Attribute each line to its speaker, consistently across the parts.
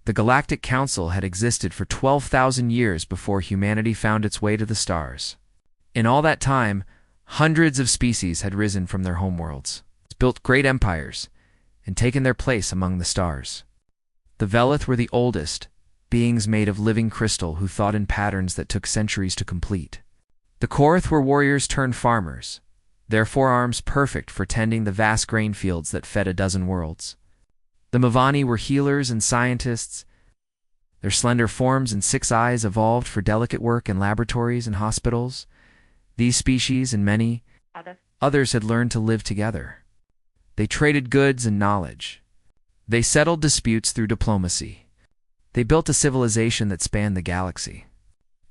Speaker 1: The Galactic Council had existed for 12,000 years before humanity found its way to the stars. In all that time, hundreds of species had risen from their homeworlds, built great empires, and taken their place among the stars. The Velith were the oldest, beings made of living crystal who thought in patterns that took centuries to complete. The Korth were warriors turned farmers, their forearms perfect for tending the vast grain fields that fed a dozen worlds. The Mavani were healers and scientists. Their slender forms and 6 eyes evolved for delicate work in laboratories and hospitals. These species and many others had learned to live together. They traded goods and knowledge. They settled disputes through diplomacy. They built a civilization that spanned the galaxy.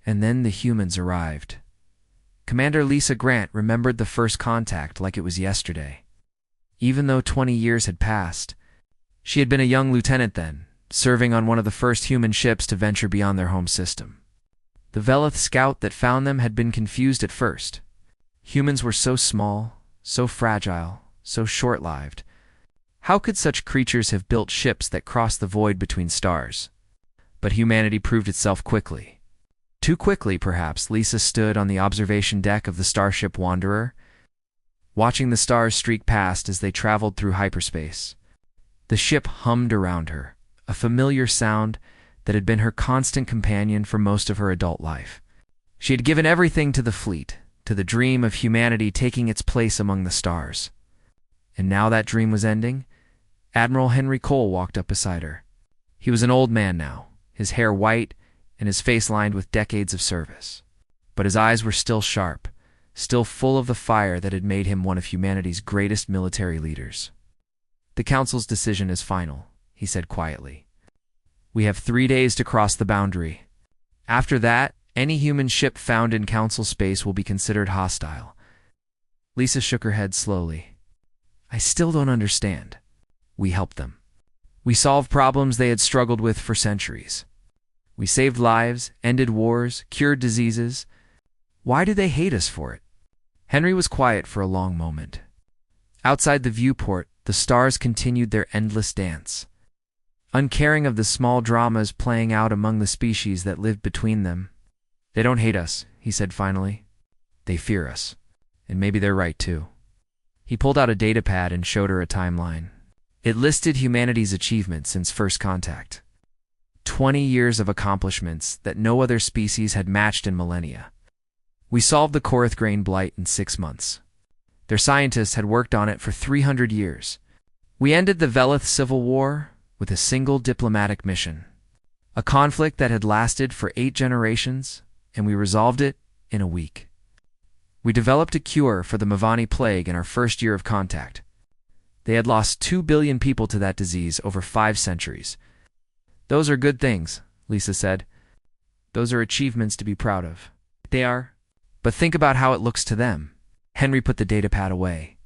Speaker 1: And then the humans arrived. Commander Lisa Grant remembered the first contact like it was yesterday. Even though 20 years had passed, she had been a young lieutenant then, serving on one of the first human ships to venture beyond their home system. The Velith scout that found them had been confused at first. Humans were so small, so fragile, so short-lived. How could such creatures have built ships that crossed the void between stars? But humanity proved itself quickly. Too quickly, perhaps. Lisa stood on the observation deck of the starship Wanderer, watching the stars streak past as they traveled through hyperspace. The ship hummed around her, a familiar sound that had been her constant companion for most of her adult life. She had given everything to the fleet, to the dream of humanity taking its place among the stars. And now that dream was ending. Admiral Henry Cole walked up beside her. He was an old man now, his hair white and his face lined with decades of service. But his eyes were still sharp, still full of the fire that had made him one of humanity's greatest military leaders. "The Council's decision is final," he said quietly. "We have 3 days to cross the boundary. After that, any human ship found in Council space will be considered hostile." Lisa shook her head slowly. "I still don't understand. We helped them. We solved problems they had struggled with for centuries. We saved lives, ended wars, cured diseases. Why do they hate us for it?" Henry was quiet for a long moment. Outside the viewport, the stars continued their endless dance. Uncaring of the small dramas playing out among the species that lived between them. "They don't hate us," he said finally. "They fear us. And maybe they're right too." He pulled out a datapad and showed her a timeline. It listed humanity's achievements since first contact. 20 years of accomplishments that no other species had matched in millennia. We solved the Korth grain blight in 6 months. Their scientists had worked on it for 300 years. We ended the Velith Civil War with a single diplomatic mission. A conflict that had lasted for 8 generations, and we resolved it in a week. We developed a cure for the Mavani plague in our first year of contact. They had lost 2 billion people to that disease over 5 centuries. "Those are good things," Lisa said. "Those are achievements to be proud of." "They are. But think about how it looks to them." Henry put the datapad away.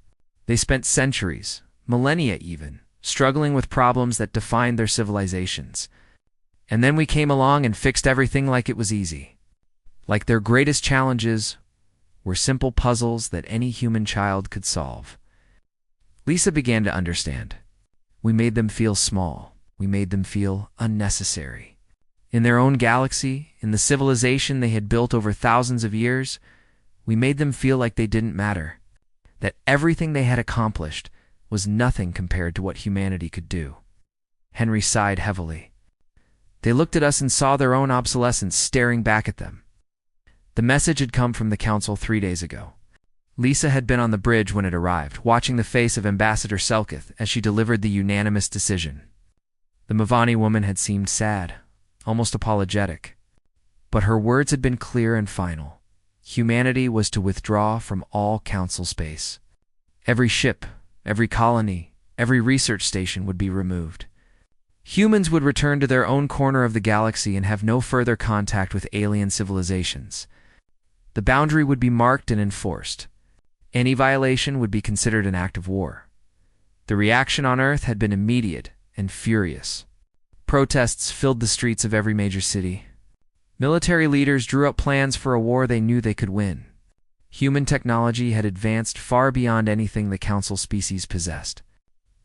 Speaker 1: "They spent centuries, millennia even, struggling with problems that defined their civilizations. And then we came along and fixed everything like it was easy. Like their greatest challenges were simple puzzles that any human child could solve." Lisa began to understand. We made them feel small. We made them feel unnecessary. In their own galaxy, in the civilization they had built over thousands of years, we made them feel like they didn't matter, that everything they had accomplished was nothing compared to what humanity could do. Henry sighed heavily. They looked at us and saw their own obsolescence staring back at them. The message had come from the Council 3 days ago. Lisa had been on the bridge when it arrived, watching the face of Ambassador Selkith as she delivered the unanimous decision. The Mavani woman had seemed sad, almost apologetic. But her words had been clear and final. Humanity was to withdraw from all Council space. Every ship, every colony, every research station would be removed. Humans would return to their own corner of the galaxy and have no further contact with alien civilizations. The boundary would be marked and enforced. Any violation would be considered an act of war. The reaction on Earth had been immediate and furious. Protests filled the streets of every major city. Military leaders drew up plans for a war they knew they could win. Human technology had advanced far beyond anything the Council species possessed.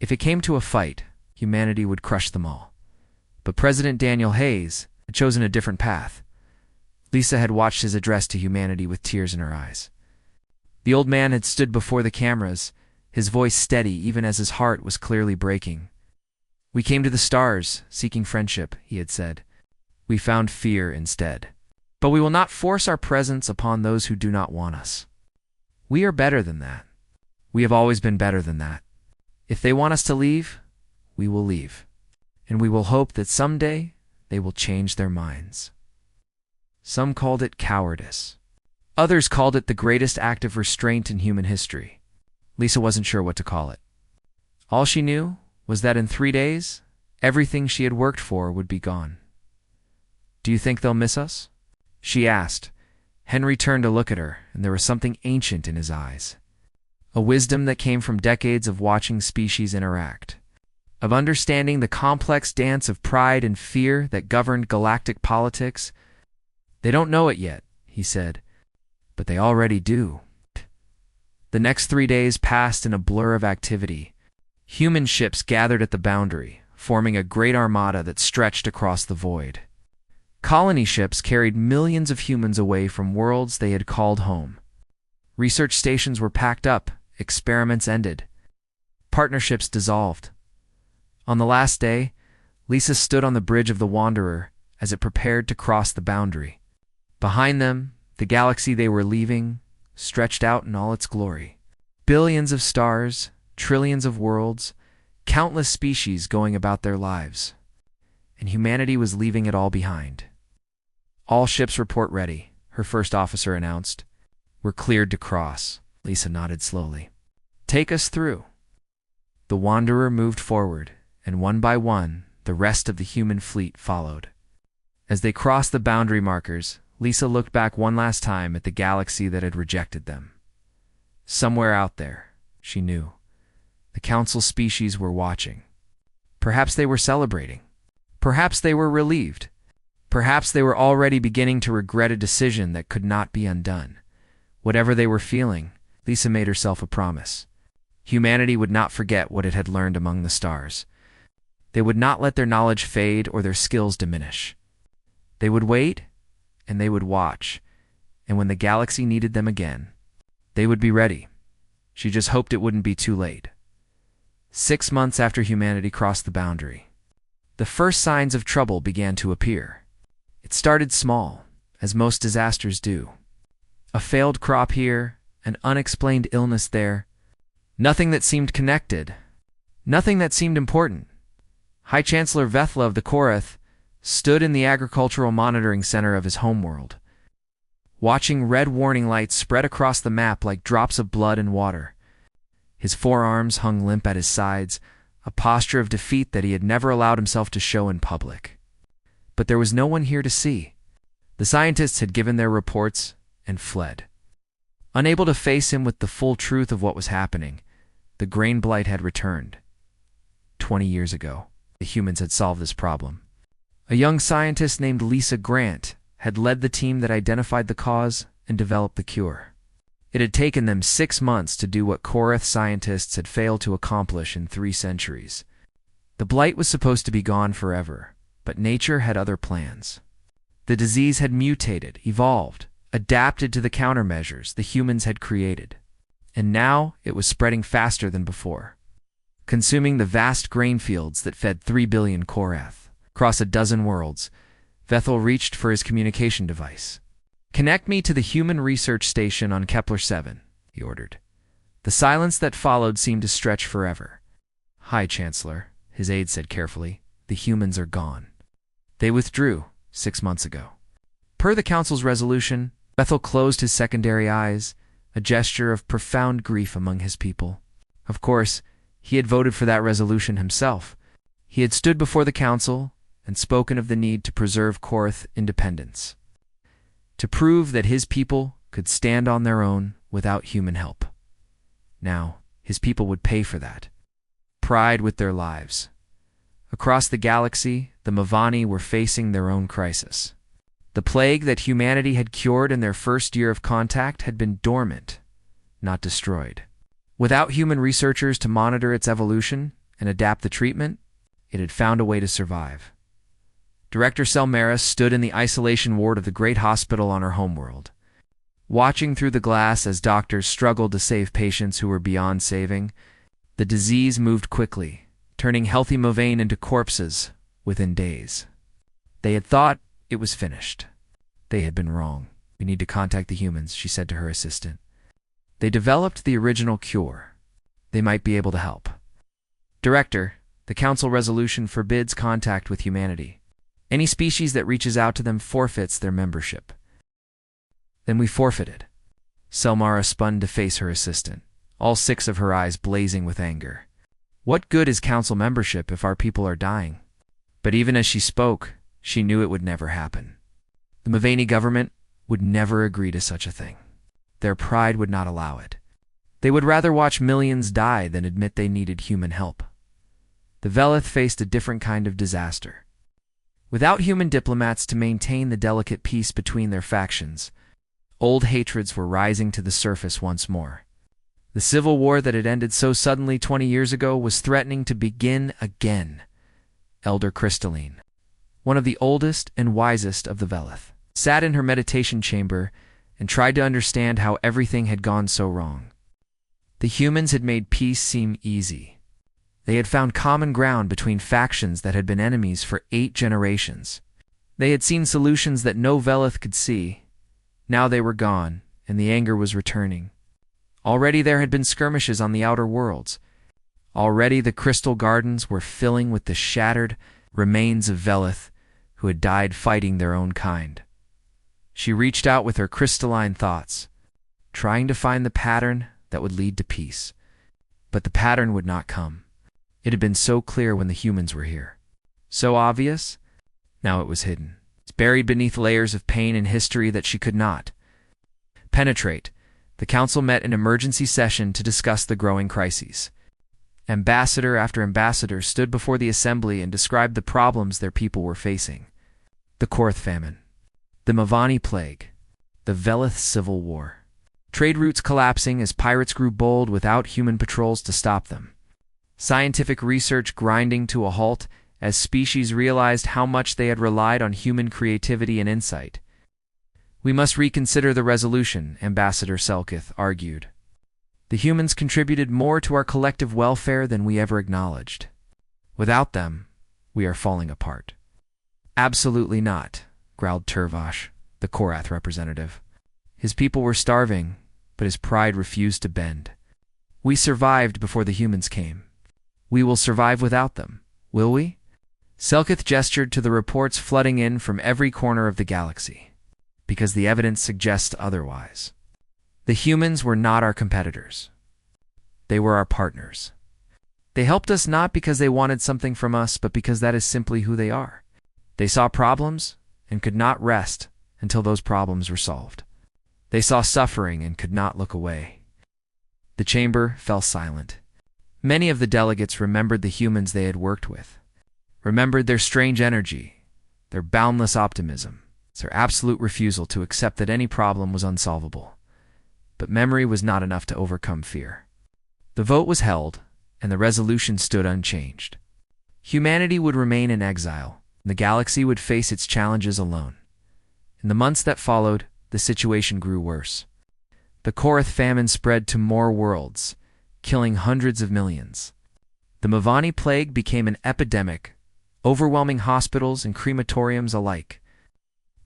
Speaker 1: If it came to a fight, humanity would crush them all. But President Daniel Hayes had chosen a different path. Lisa had watched his address to humanity with tears in her eyes. The old man had stood before the cameras, his voice steady even as his heart was clearly breaking. "We came to the stars, seeking friendship," he had said. "We found fear instead. But we will not force our presence upon those who do not want us. We are better than that. We have always been better than that. If they want us to leave, we will leave. And we will hope that someday they will change their minds." Some called it cowardice. Others called it the greatest act of restraint in human history. Lisa wasn't sure what to call it. All she knew was that in 3 days, everything she had worked for would be gone. "Do you think they'll miss us?" she asked. Henry turned to look at her, and there was something ancient in his eyes. A wisdom that came from decades of watching species interact, of understanding the complex dance of pride and fear that governed galactic politics. "They don't know it yet," he said, "but they already do." The next 3 days passed in a blur of activity. Human ships gathered at the boundary, forming a great armada that stretched across the void. Colony ships carried millions of humans away from worlds they had called home. Research stations were packed up, experiments ended, partnerships dissolved. On the last day, Lisa stood on the bridge of the Wanderer as it prepared to cross the boundary. Behind them, the galaxy they were leaving stretched out in all its glory. Billions of stars, trillions of worlds, countless species going about their lives. And humanity was leaving it all behind. "All ships report ready," her first officer announced. "We're cleared to cross." Lisa nodded slowly. "Take us through." The Wanderer moved forward, and one by one, the rest of the human fleet followed. As they crossed the boundary markers, Lisa looked back one last time at the galaxy that had rejected them. Somewhere out there, she knew, the Council species were watching. Perhaps they were celebrating. Perhaps they were relieved. Perhaps they were already beginning to regret a decision that could not be undone. Whatever they were feeling, Lisa made herself a promise. Humanity would not forget what it had learned among the stars. They would not let their knowledge fade or their skills diminish. They would wait, and they would watch, and when the galaxy needed them again, they would be ready. She just hoped it wouldn't be too late. 6 months after humanity crossed the boundary, the first signs of trouble began to appear. It started small, as most disasters do. A failed crop here, an unexplained illness there. Nothing that seemed connected. Nothing that seemed important. High Chancellor Vethla of the Korath stood in the agricultural monitoring center of his homeworld, watching red warning lights spread across the map like drops of blood and water. His forearms hung limp at his sides, a posture of defeat that he had never allowed himself to show in public. But there was no one here to see. The scientists had given their reports and fled. Unable to face him with the full truth of what was happening, the grain blight had returned. 20 years ago, the humans had solved this problem. A young scientist named Lisa Grant had led the team that identified the cause and developed the cure. It had taken them 6 months to do what Korath scientists had failed to accomplish in 3 centuries. The blight was supposed to be gone forever, but nature had other plans. The disease had mutated, evolved, adapted to the countermeasures the humans had created. And now it was spreading faster than before, consuming the vast grain fields that fed 3 billion Korath. Across a dozen worlds, Vethel reached for his communication device. "Connect me to the human research station on Kepler 7, he ordered. The silence that followed seemed to stretch forever. "Hi, Chancellor," his aide said carefully. "The humans are gone. They withdrew 6 months ago." Per the Council's resolution, Vethel closed his secondary eyes, a gesture of profound grief among his people. Of course, he had voted for that resolution himself. He had stood before the Council and spoken of the need to preserve Korath independence, to prove that his people could stand on their own without human help. Now, his people would pay for that. Pride with their lives. Across the galaxy, the Mavani were facing their own crisis. The plague that humanity had cured in their first year of contact had been dormant, not destroyed. Without human researchers to monitor its evolution and adapt the treatment, it had found a way to survive. Director Selmera stood in the isolation ward of the great hospital on her homeworld, watching through the glass as doctors struggled to save patients who were beyond saving. The disease moved quickly, turning healthy Movane into corpses within days. They had thought it was finished. They had been wrong. "We need to contact the humans," she said to her assistant. "They developed the original cure. They might be able to help." "Director, the Council resolution forbids contact with humanity. Any species that reaches out to them forfeits their membership." "Then we forfeited." Selmara spun to face her assistant, all 6 of her eyes blazing with anger. "What good is Council membership if our people are dying?" But even as she spoke, she knew it would never happen. The Mavani government would never agree to such a thing. Their pride would not allow it. They would rather watch millions die than admit they needed human help. The Velith faced a different kind of disaster. Without human diplomats to maintain the delicate peace between their factions, old hatreds were rising to the surface once more. The civil war that had ended so suddenly 20 years ago was threatening to begin again. Elder Crystalline, one of the oldest and wisest of the Velith, sat in her meditation chamber and tried to understand how everything had gone so wrong. The humans had made peace seem easy. They had found common ground between factions that had been enemies for 8 generations. They had seen solutions that no Velith could see. Now they were gone, and the anger was returning. Already there had been skirmishes on the outer worlds. Already the crystal gardens were filling with the shattered remains of Velith who had died fighting their own kind. She reached out with her crystalline thoughts, trying to find the pattern that would lead to peace. But the pattern would not come. It had been so clear when the humans were here. So obvious, now it was hidden. It's buried beneath layers of pain and history that she could not penetrate. The council met an emergency session to discuss the growing crises. Ambassador after ambassador stood before the assembly and described the problems their people were facing. The Korth famine, the Mavani plague, the Velith civil war. Trade routes collapsing as pirates grew bold without human patrols to stop them. Scientific research grinding to a halt as species realized how much they had relied on human creativity and insight. "We must reconsider the resolution," Ambassador Selkith argued. "The humans contributed more to our collective welfare than we ever acknowledged. Without them, we are falling apart." "Absolutely not," growled Turvash, the Korath representative. His people were starving, but his pride refused to bend. "We survived before the humans came. We will survive without them, will we?" Selkith gestured to the reports flooding in from every corner of the galaxy, because the evidence suggests otherwise. The humans were not our competitors. They were our partners. They helped us not because they wanted something from us, but because that is simply who they are. They saw problems and could not rest until those problems were solved. They saw suffering and could not look away. The chamber fell silent. Many of the delegates remembered the humans they had worked with, remembered their strange energy, their boundless optimism, their absolute refusal to accept that any problem was unsolvable. But memory was not enough to overcome fear. The vote was held, and the resolution stood unchanged. Humanity would remain in exile, and the galaxy would face its challenges alone. In the months that followed, the situation grew worse. The Korth famine spread to more worlds, killing hundreds of millions. The Mavani plague became an epidemic, overwhelming hospitals and crematoriums alike.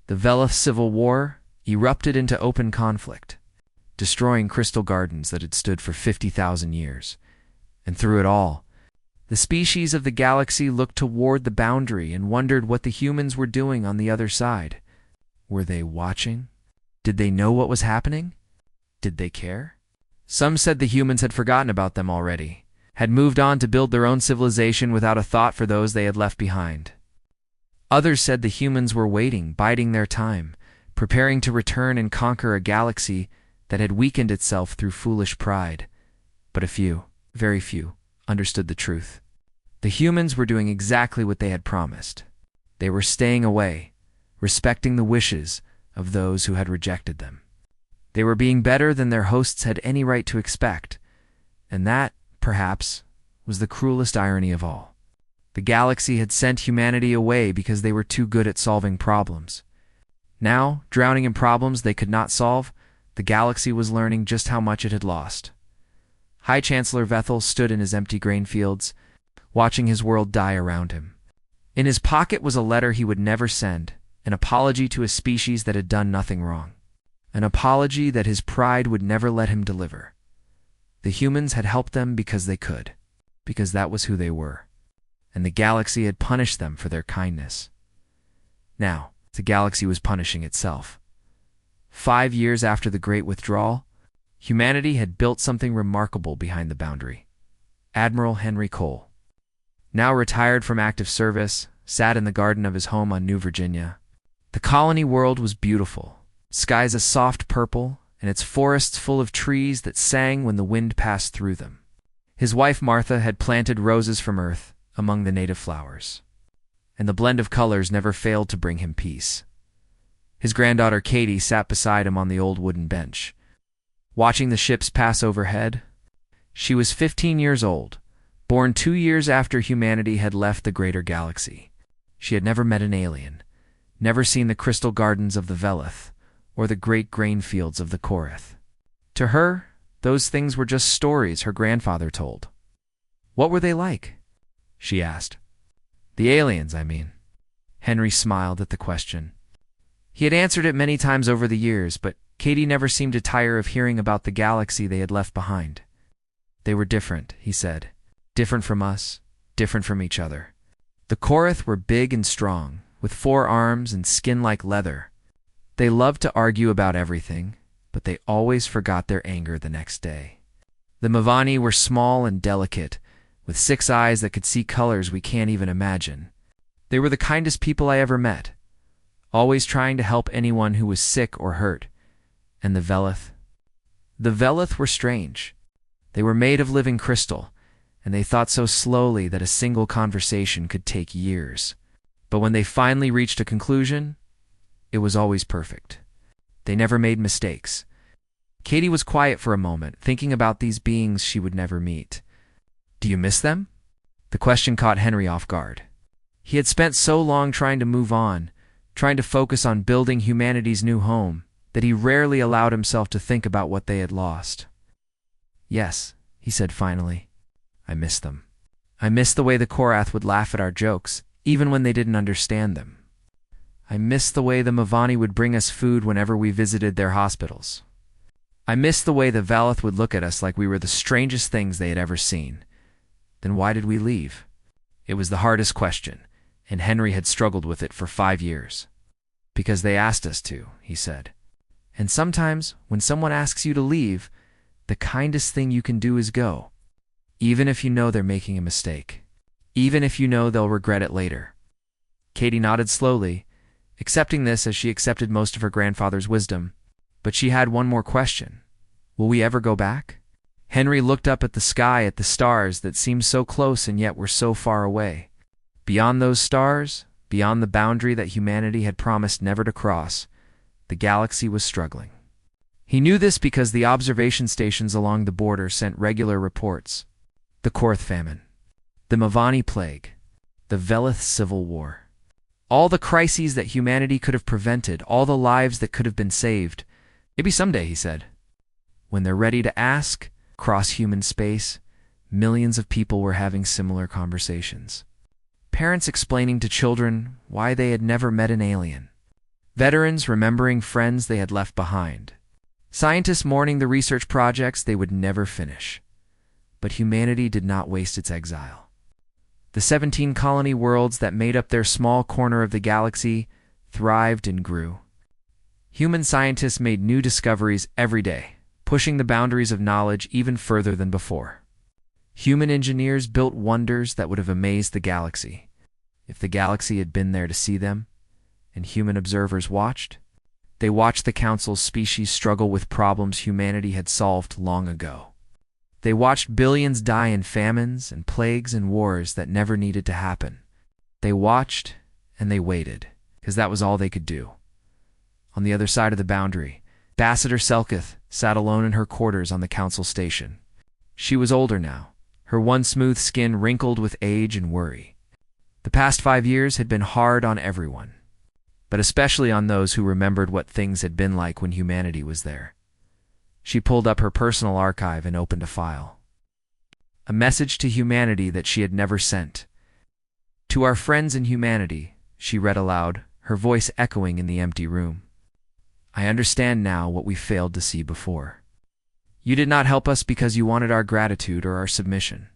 Speaker 1: The Velith civil war erupted into open conflict, destroying crystal gardens that had stood for 50,000 years. And through it all, the species of the galaxy looked toward the boundary and wondered what the humans were doing on the other side. Were they watching? Did they know what was happening? Did they care? Some said the humans had forgotten about them already, had moved on to build their own civilization without a thought for those they had left behind. Others said the humans were waiting, biding their time, preparing to return and conquer a galaxy that had weakened itself through foolish pride. But a few, very few, understood the truth. The humans were doing exactly what they had promised. They were staying away, respecting the wishes of those who had rejected them. They were being better than their hosts had any right to expect, and that, perhaps, was the cruelest irony of all. The galaxy had sent humanity away because they were too good at solving problems. Now, drowning in problems they could not solve, the galaxy was learning just how much it had lost. High Chancellor Vethel stood in his empty grain fields, watching his world die around him. In his pocket was a letter he would never send, an apology to a species that had done nothing wrong. An apology that his pride would never let him deliver. The humans had helped them because they could, because that was who they were, and the galaxy had punished them for their kindness. Now, the galaxy was punishing itself. 5 years after the Great Withdrawal, humanity had built something remarkable behind the boundary. Admiral Henry Cole, now retired from active service, sat in the garden of his home on New Virginia. The colony world was beautiful, skies a soft purple, and its forests full of trees that sang when the wind passed through them. His wife Martha had planted roses from earth among the native flowers, and the blend of colors never failed to bring him peace. His granddaughter Katie sat beside him on the old wooden bench, watching the ships pass overhead. She was 15 years old, born 2 years after humanity had left the greater galaxy. She had never met an alien, never seen the crystal gardens of the Velith, or the great grain fields of the Korith. To her, those things were just stories her grandfather told. What were they like? She asked. The aliens, I mean. Henry smiled at the question. He had answered it many times over the years, but Katie never seemed to tire of hearing about the galaxy they had left behind. They were different, he said. Different from us, different from each other. The Korith were big and strong, with 4 arms and skin like leather. They loved to argue about everything, but they always forgot their anger the next day. The Mavani were small and delicate, with 6 eyes that could see colors we can't even imagine. They were the kindest people I ever met, always trying to help anyone who was sick or hurt. And the Velith? The Velith were strange. They were made of living crystal, and they thought so slowly that a single conversation could take years. But when they finally reached a conclusion, it was always perfect. They never made mistakes. Katie was quiet for a moment, thinking about these beings she would never meet. Do you miss them? The question caught Henry off guard. He had spent so long trying to move on, trying to focus on building humanity's new home, that he rarely allowed himself to think about what they had lost. Yes, he said finally. I miss them. I miss the way the Korath would laugh at our jokes, even when they didn't understand them. I miss the way the Mavani would bring us food whenever we visited their hospitals. I miss the way the Velith would look at us like we were the strangest things they had ever seen. Then why did we leave? It was the hardest question, and Henry had struggled with it for 5 years. Because they asked us to, he said. And sometimes, when someone asks you to leave, the kindest thing you can do is go. Even if you know they're making a mistake. Even if you know they'll regret it later. Katie nodded slowly, accepting this as she accepted most of her grandfather's wisdom. But she had one more question. Will we ever go back? Henry looked up at the sky, at the stars that seemed so close and yet were so far away. Beyond those stars, beyond the boundary that humanity had promised never to cross, the galaxy was struggling. He knew this because the observation stations along the border sent regular reports. The Korth famine, the Mavani plague, the Velith civil war. All the crises that humanity could have prevented, all the lives that could have been saved. Maybe someday, he said. When they're ready to ask, across human space, millions of people were having similar conversations. Parents explaining to children why they had never met an alien. Veterans remembering friends they had left behind. Scientists mourning the research projects they would never finish. But humanity did not waste its exile. The 17 colony worlds that made up their small corner of the galaxy thrived and grew. Human scientists made new discoveries every day, pushing the boundaries of knowledge even further than before. Human engineers built wonders that would have amazed the galaxy, if the galaxy had been there to see them, and human observers watched. They watched the Council's species struggle with problems humanity had solved long ago. They watched billions die in famines and plagues and wars that never needed to happen. They watched and they waited, because that was all they could do. On the other side of the boundary, Ambassador Selkith sat alone in her quarters on the Council station. She was older now, her once smooth skin wrinkled with age and worry. The past 5 years had been hard on everyone, but especially on those who remembered what things had been like when humanity was there. She pulled up her personal archive and opened a file. A message to humanity that she had never sent. To our friends in humanity, she read aloud, her voice echoing in the empty room. I understand now what we failed to see before. You did not help us because you wanted our gratitude or our submission.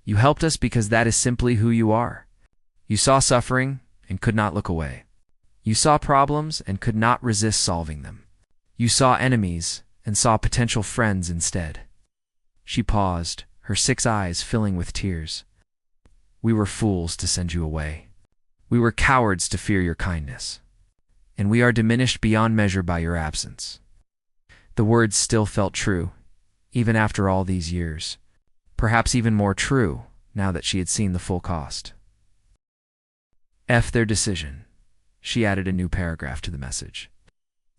Speaker 1: You helped us because that is simply who you are. You saw suffering and could not look away. You saw problems and could not resist solving them. You saw enemies and saw potential friends instead. She paused, her 6 eyes filling with tears. We were fools to send you away. We were cowards to fear your kindness. And we are diminished beyond measure by your absence. The words still felt true, even after all these years. Perhaps even more true, now that she had seen the full cost. F their decision. She added a new paragraph to the message,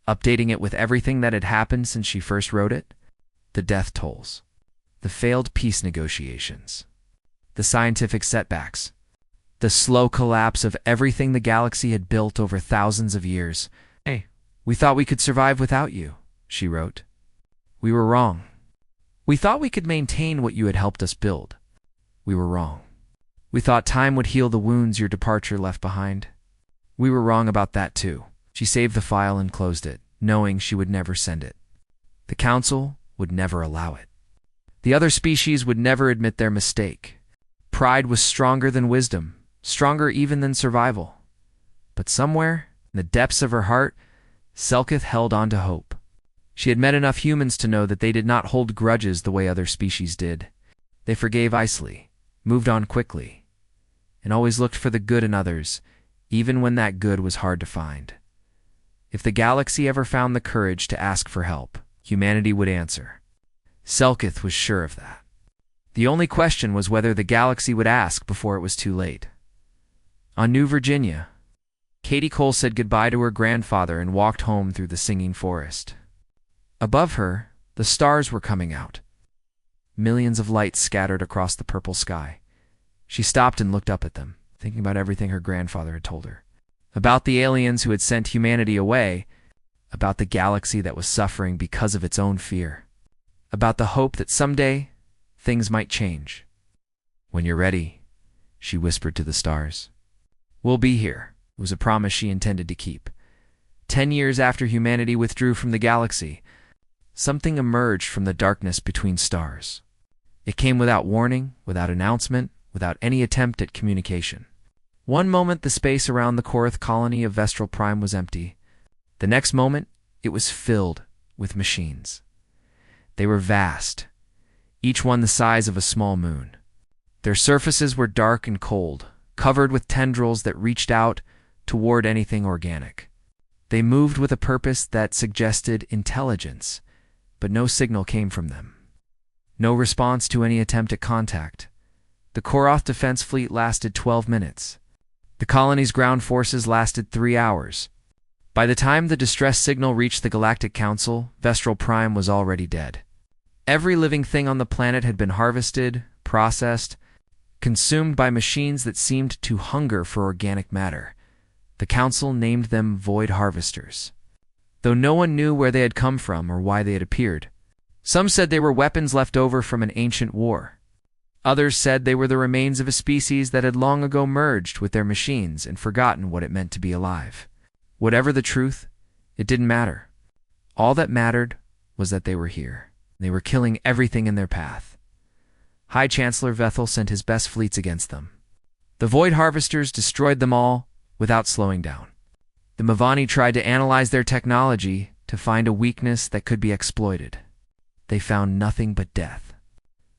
Speaker 1: updating it with everything that had happened since she first wrote it. The death tolls. The failed peace negotiations. The scientific setbacks. The slow collapse of everything the galaxy had built over thousands of years. Hey, we thought we could survive without you, she wrote. We were wrong. We thought we could maintain what you had helped us build. We were wrong. We thought time would heal the wounds your departure left behind. We were wrong about that too. She saved the file and closed it, knowing she would never send it. The Council would never allow it. The other species would never admit their mistake. Pride was stronger than wisdom, stronger even than survival. But somewhere, in the depths of her heart, Selkith held on to hope. She had met enough humans to know that they did not hold grudges the way other species did. They forgave easily, moved on quickly, and always looked for the good in others, even when that good was hard to find. If the galaxy ever found the courage to ask for help, humanity would answer. Selkith was sure of that. The only question was whether the galaxy would ask before it was too late. On New Virginia, Katie Cole said goodbye to her grandfather and walked home through the singing forest. Above her, the stars were coming out. Millions of lights scattered across the purple sky. She stopped and looked up at them, thinking about everything her grandfather had told her. About the aliens who had sent humanity away, about the galaxy that was suffering because of its own fear, about the hope that someday things might change. When you're ready, she whispered to the stars. We'll be here. It was a promise she intended to keep. 10 years after humanity withdrew from the galaxy, something emerged from the darkness between stars. It came without warning, without announcement, without any attempt at communication. One moment the space around the Korath colony of Vestral Prime was empty. The next moment it was filled with machines. They were vast, each one the size of a small moon. Their surfaces were dark and cold, covered with tendrils that reached out toward anything organic. They moved with a purpose that suggested intelligence, but no signal came from them. No response to any attempt at contact. The Korath defense fleet lasted 12 minutes. The colony's ground forces lasted 3 hours. By the time the distress signal reached the Galactic Council, Vestral Prime was already dead. Every living thing on the planet had been harvested, processed, consumed by machines that seemed to hunger for organic matter. The Council named them Void Harvesters, though no one knew where they had come from or why they had appeared. Some said they were weapons left over from an ancient war. Others said they were the remains of a species that had long ago merged with their machines and forgotten what it meant to be alive. Whatever the truth, it didn't matter. All that mattered was that they were here. They were killing everything in their path. High Chancellor Vethel sent his best fleets against them. The Void Harvesters destroyed them all without slowing down. The Mavani tried to analyze their technology to find a weakness that could be exploited. They found nothing but death.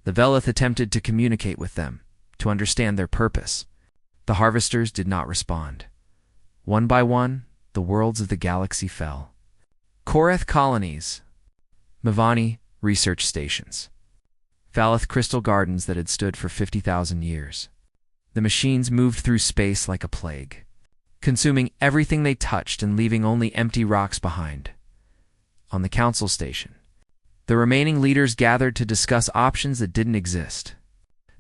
Speaker 1: The Velith attempted to communicate with them, to understand their purpose. The Harvesters did not respond. One by one, the worlds of the galaxy fell. Korath colonies, Mavani research stations, Falith crystal gardens that had stood for 50,000 years. The machines moved through space like a plague, consuming everything they touched and leaving only empty rocks behind. On the council station, the remaining leaders gathered to discuss options that didn't exist.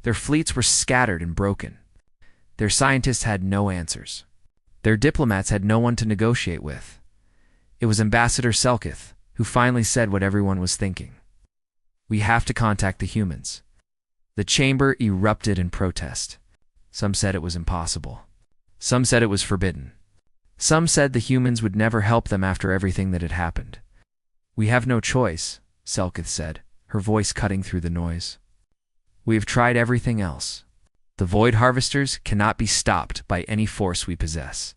Speaker 1: Their fleets were scattered and broken. Their scientists had no answers. Their diplomats had no one to negotiate with. It was Ambassador Selkith who finally said what everyone was thinking. We have to contact the humans. The chamber erupted in protest. Some said it was impossible. Some said it was forbidden. Some said the humans would never help them after everything that had happened. We have no choice, Selkith said, her voice cutting through the noise. We have tried everything else. The Void Harvesters cannot be stopped by any force we possess.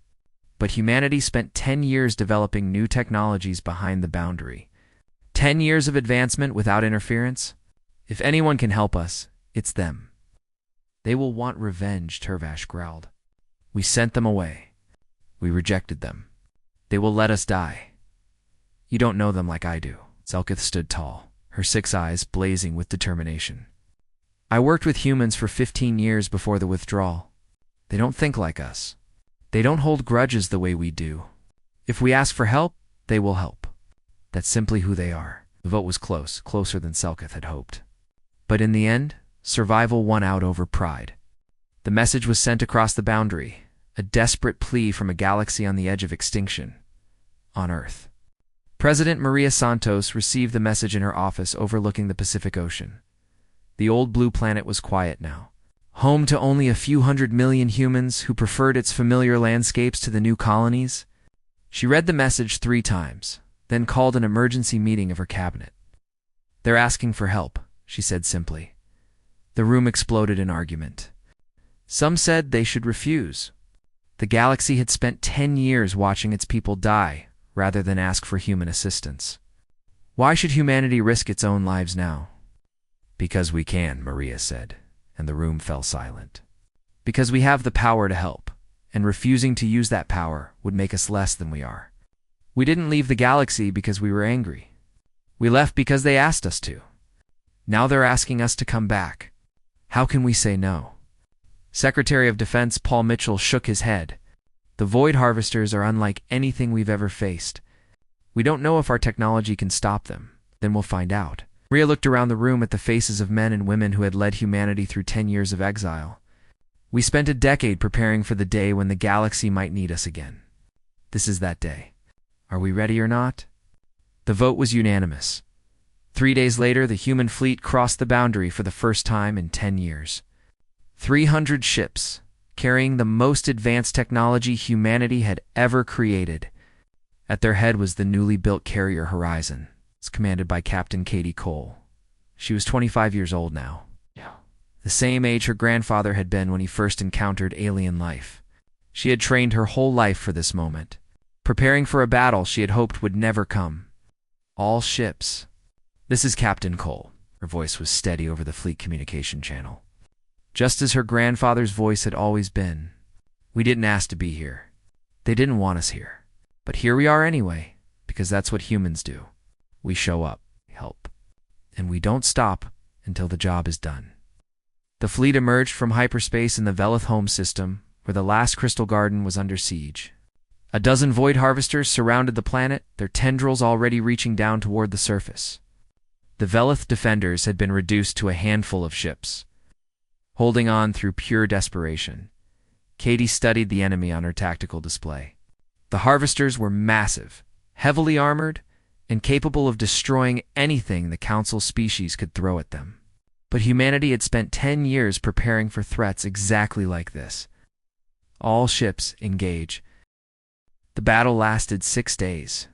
Speaker 1: But humanity spent 10 years developing new technologies behind the boundary. 10 years of advancement without interference? If anyone can help us, it's them. They will want revenge, Turvash growled. We sent them away. We rejected them. They will let us die. You don't know them like I do. Selkith stood tall, her 6 eyes blazing with determination. I worked with humans for 15 years before the withdrawal. They don't think like us. They don't hold grudges the way we do. If we ask for help, they will help. That's simply who they are. The vote was close, closer than Selkith had hoped. But in the end, survival won out over pride. The message was sent across the boundary, a desperate plea from a galaxy on the edge of extinction, on Earth. President Maria Santos received the message in her office overlooking the Pacific Ocean. The old blue planet was quiet now, home to only a few 100 million humans who preferred its familiar landscapes to the new colonies. She read the message 3 times, then called an emergency meeting of her cabinet. They're asking for help, she said simply. The room exploded in argument. Some said they should refuse. The galaxy had spent 10 years watching its people die, rather than ask for human assistance. Why should humanity risk its own lives now? Because we can, Maria said, and the room fell silent. Because we have the power to help, and refusing to use that power would make us less than we are. We didn't leave the galaxy because we were angry. We left because they asked us to. Now they're asking us to come back. How can we say no? Secretary of Defense Paul Mitchell shook his head. The Void Harvesters are unlike anything we've ever faced. We don't know if our technology can stop them. Then we'll find out. Maria looked around the room at the faces of men and women who had led humanity through 10 years of exile. We spent a decade preparing for the day when the galaxy might need us again. This is that day. Are we ready or not? The vote was unanimous. 3 days later, the human fleet crossed the boundary for the first time in 10 years. 300 ships, carrying the most advanced technology humanity had ever created. At their head was the newly built carrier Horizon. It's commanded by Captain Katie Cole. She was 25 years old now. The same age her grandfather had been when he first encountered alien life. She had trained her whole life for this moment, preparing for a battle she had hoped would never come. All ships. This is Captain Cole. Her voice was steady over the fleet communication channel. Just as her grandfather's voice had always been. We didn't ask to be here. They didn't want us here. But here we are anyway, because that's what humans do. We show up, help, and we don't stop until the job is done. The fleet emerged from hyperspace in the Velith home system, where the last crystal garden was under siege. A dozen Void Harvesters surrounded the planet, their tendrils already reaching down toward the surface. The Velith defenders had been reduced to a handful of ships. Holding on through pure desperation, Katie studied the enemy on her tactical display. The Harvesters were massive, heavily armored, and capable of destroying anything the Council species could throw at them. But humanity had spent 10 years preparing for threats exactly like this. All ships engage. The battle lasted 6 days.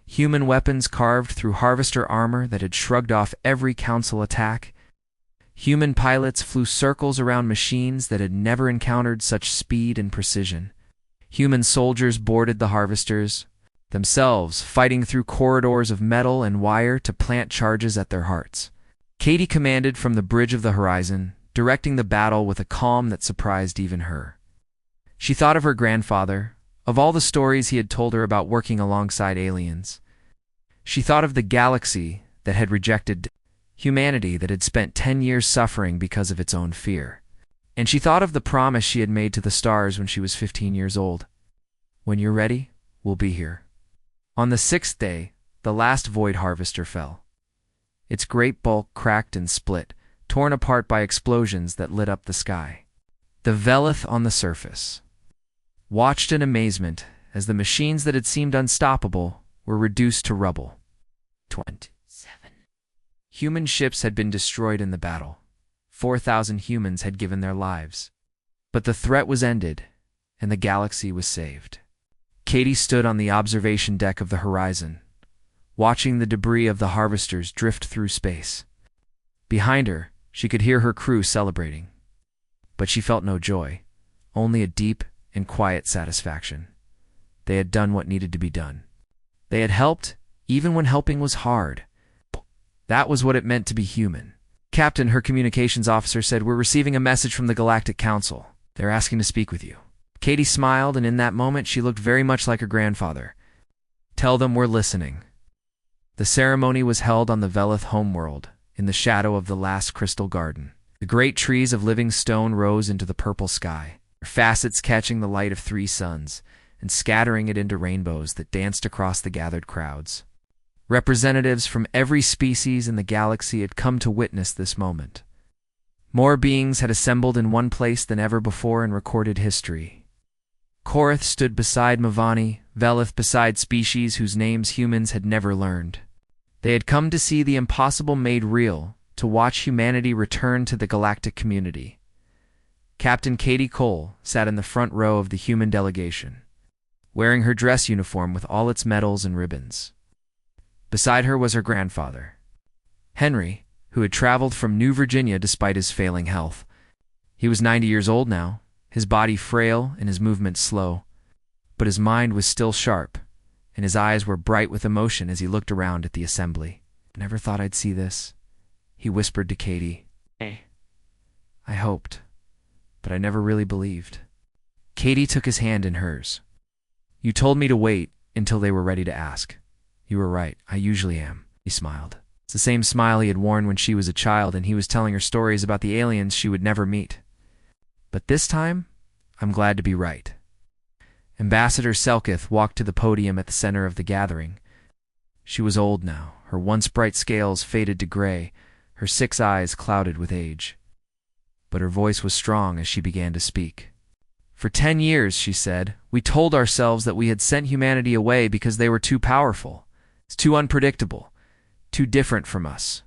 Speaker 1: Human weapons carved through Harvester armor that had shrugged off every Council attack. Human pilots flew circles around machines that had never encountered such speed and precision. Human soldiers boarded the Harvesters, themselves fighting through corridors of metal and wire to plant charges at their hearts. Katie commanded from the bridge of the Horizon, directing the battle with a calm that surprised even her. She thought of her grandfather, of all the stories he had told her about working alongside aliens. She thought of the galaxy that had rejected humanity, that had spent 10 years suffering because of its own fear. And she thought of the promise she had made to the stars when she was 15 years old. When you're ready, we'll be here. On the 6th day, the last Void Harvester fell. Its great bulk cracked and split, torn apart by explosions that lit up the sky. The Velith on the surface watched in amazement as the machines that had seemed unstoppable were reduced to rubble. 27 human ships had been destroyed in the battle. 4,000 humans had given their lives. But the threat was ended, and the galaxy was saved. Katie stood on the observation deck of the horizon, watching the debris of the harvesters drift through space. Behind her, she could hear her crew celebrating. But she felt no joy, only a deep and quiet satisfaction. They had done what needed to be done. They had helped, even when helping was hard. That was what it meant to be human. Captain, her communications officer, said, "We're receiving a message from the Galactic Council. They're asking to speak with you." Katie smiled, and in that moment she looked very much like her grandfather. "Tell them we're listening." The ceremony was held on the Velith homeworld, in the shadow of the last crystal garden. The great trees of living stone rose into the purple sky, their facets catching the light of 3 suns and scattering it into rainbows that danced across the gathered crowds. Representatives from every species in the galaxy had come to witness this moment. More beings had assembled in one place than ever before in recorded history. Korath stood beside Mavani, Velith beside species whose names humans had never learned. They had come to see the impossible made real, to watch humanity return to the galactic community. Captain Katie Cole sat in the front row of the human delegation, wearing her dress uniform with all its medals and ribbons. Beside her was her grandfather, Henry, who had traveled from New Virginia despite his failing health. He was 90 years old now, his body frail and his movements slow, but his mind was still sharp, and his eyes were bright with emotion as he looked around at the assembly. "Never thought I'd see this," he whispered to Katie. "Hey. I hoped, but I never really believed." Katie took his hand in hers. "You told me to wait until they were ready to ask. You were right, I usually am," he smiled. It's the same smile he had worn when she was a child and he was telling her stories about the aliens she would never meet. "But this time, I'm glad to be right." Ambassador Selkith walked to the podium at the center of the gathering. She was old now, her once bright scales faded to gray, her 6 eyes clouded with age. But her voice was strong as she began to speak. "For 10 years, she said, we told ourselves that we had sent humanity away because they were too powerful, too unpredictable, too different from us.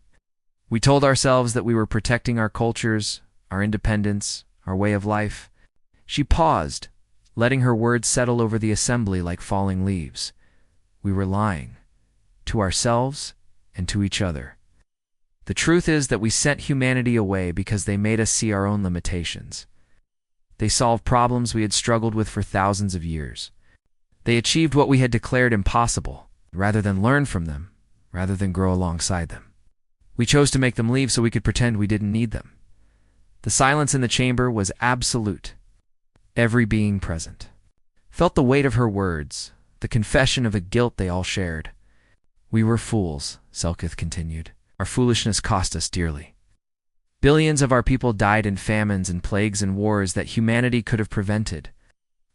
Speaker 1: We told ourselves that we were protecting our cultures, our independence, our way of life." She paused, letting her words settle over the assembly like falling leaves. "We were lying, to ourselves and to each other. The truth is that we sent humanity away because they made us see our own limitations. They solved problems we had struggled with for thousands of years. They achieved what we had declared impossible, rather than learn from them, rather than grow alongside them. We chose to make them leave so we could pretend we didn't need them." The silence in the chamber was absolute. Every being present felt the weight of her words, the confession of a guilt they all shared. "We were fools," Selkith continued. "Our foolishness cost us dearly. Billions of our people died in famines and plagues and wars that humanity could have prevented.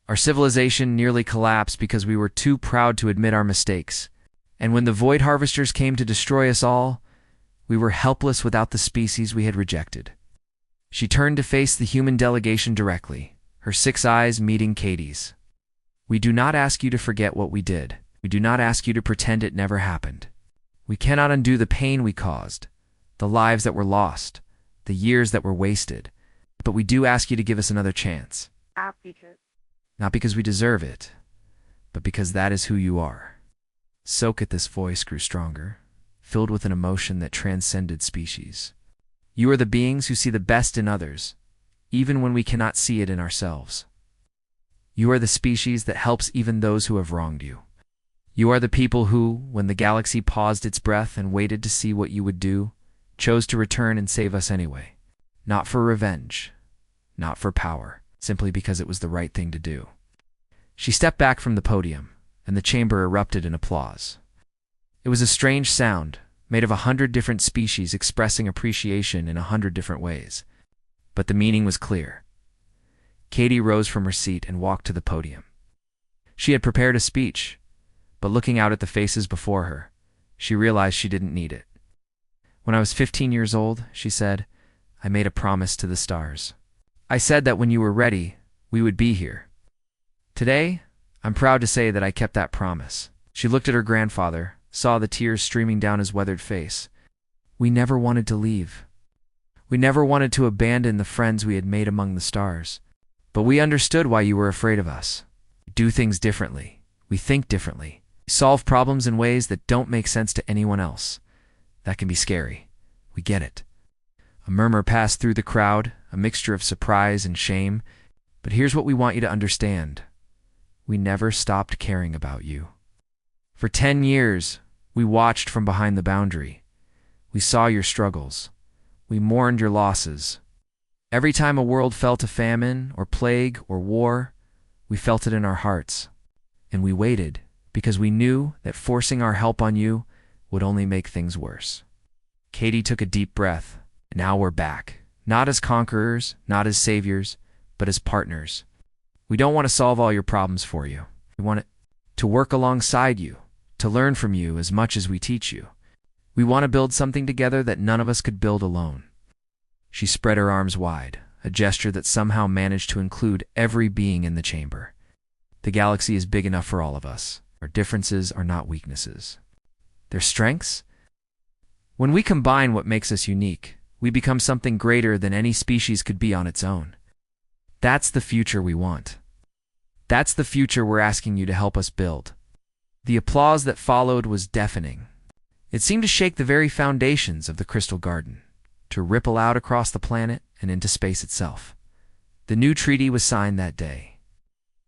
Speaker 1: Our civilization nearly collapsed because we were too proud to admit our mistakes. And when the void harvesters came to destroy us all, we were helpless without the species we had rejected." She turned to face the human delegation directly, her 6 eyes meeting Katie's. "We do not ask you to forget what we did. We do not ask you to pretend it never happened. We cannot undo the pain we caused, the lives that were lost, the years that were wasted. But we do ask you to give us another chance. Not because we deserve it, but because that is who you are." This voice grew stronger, filled with an emotion that transcended species. "You are the beings who see the best in others, even when we cannot see it in ourselves. You are the species that helps even those who have wronged you. You are the people who, when the galaxy paused its breath and waited to see what you would do, chose to return and save us anyway. Not for revenge, not for power, simply because it was the right thing to do." She stepped back from the podium, and the chamber erupted in applause. It was a strange sound, made of 100 different species expressing appreciation in 100 different ways. But the meaning was clear. Katie rose from her seat and walked to the podium. She had prepared a speech, but looking out at the faces before her, she realized she didn't need it. "When I was 15 years old," she said, "I made a promise to the stars. I said that when you were ready, we would be here. Today, I'm proud to say that I kept that promise. She looked at her grandfather, saw the tears streaming down his weathered face. We never wanted to leave. We never wanted to abandon the friends we had made among the stars. But we understood why you were afraid of us. We do things differently. We think differently. We solve problems in ways that don't make sense to anyone else. That can be scary. We get it. A murmur passed through the crowd, a mixture of surprise and shame. But here's what we want you to understand. We never stopped caring about you. For 10 years, we watched from behind the boundary. We saw your struggles. We mourned your losses. Every time a world fell to famine or plague or war, we felt it in our hearts. And we waited because we knew that forcing our help on you would only make things worse. Katie took a deep breath. Now we're back. Not as conquerors, not as saviors, but as partners. We don't want to solve all your problems for you. We want to work alongside you, to learn from you as much as we teach you. We want to build something together that none of us could build alone. She spread her arms wide, a gesture that somehow managed to include every being in the chamber. The galaxy is big enough for all of us. Our differences are not weaknesses. They're strengths? When we combine what makes us unique, we become something greater than any species could be on its own. That's the future we want. That's the future we're asking you to help us build. The applause that followed was deafening. It seemed to shake the very foundations of the Crystal Garden, to ripple out across the planet and into space itself. The new treaty was signed that day.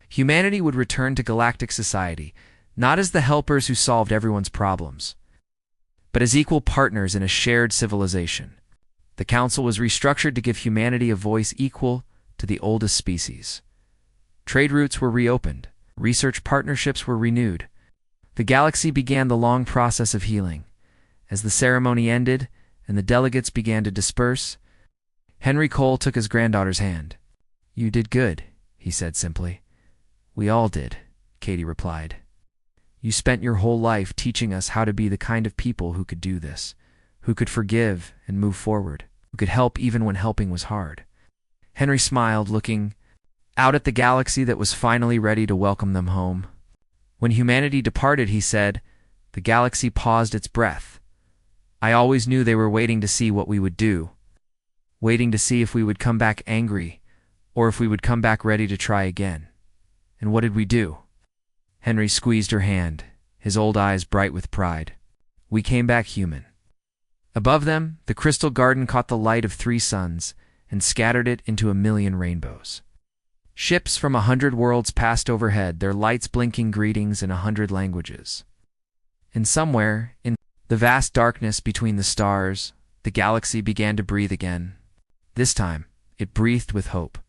Speaker 1: Humanity would return to galactic society, not as the helpers who solved everyone's problems, but as equal partners in a shared civilization. The Council was restructured to give humanity a voice equal to the oldest species. Trade routes were reopened. Research partnerships were renewed. The galaxy began the long process of healing. As the ceremony ended and the delegates began to disperse, Henry Cole took his granddaughter's hand. "You did good," he said simply. "We all did," Katie replied. "You spent your whole life teaching us how to be the kind of people who could do this, who could forgive and move forward, who could help even when helping was hard." Henry smiled, looking out at the galaxy that was finally ready to welcome them home. When humanity departed, he said, the galaxy paused its breath. I always knew they were waiting to see what we would do, waiting to see if we would come back angry, or if we would come back ready to try again. And what did we do? Henry squeezed her hand, his old eyes bright with pride. We came back human. Above them, the crystal garden caught the light of 3 suns and scattered it into 1,000,000 rainbows. Ships from 100 worlds passed overhead, their lights blinking greetings in 100 languages. And somewhere, in the vast darkness between the stars, the galaxy began to breathe again. This time, it breathed with hope.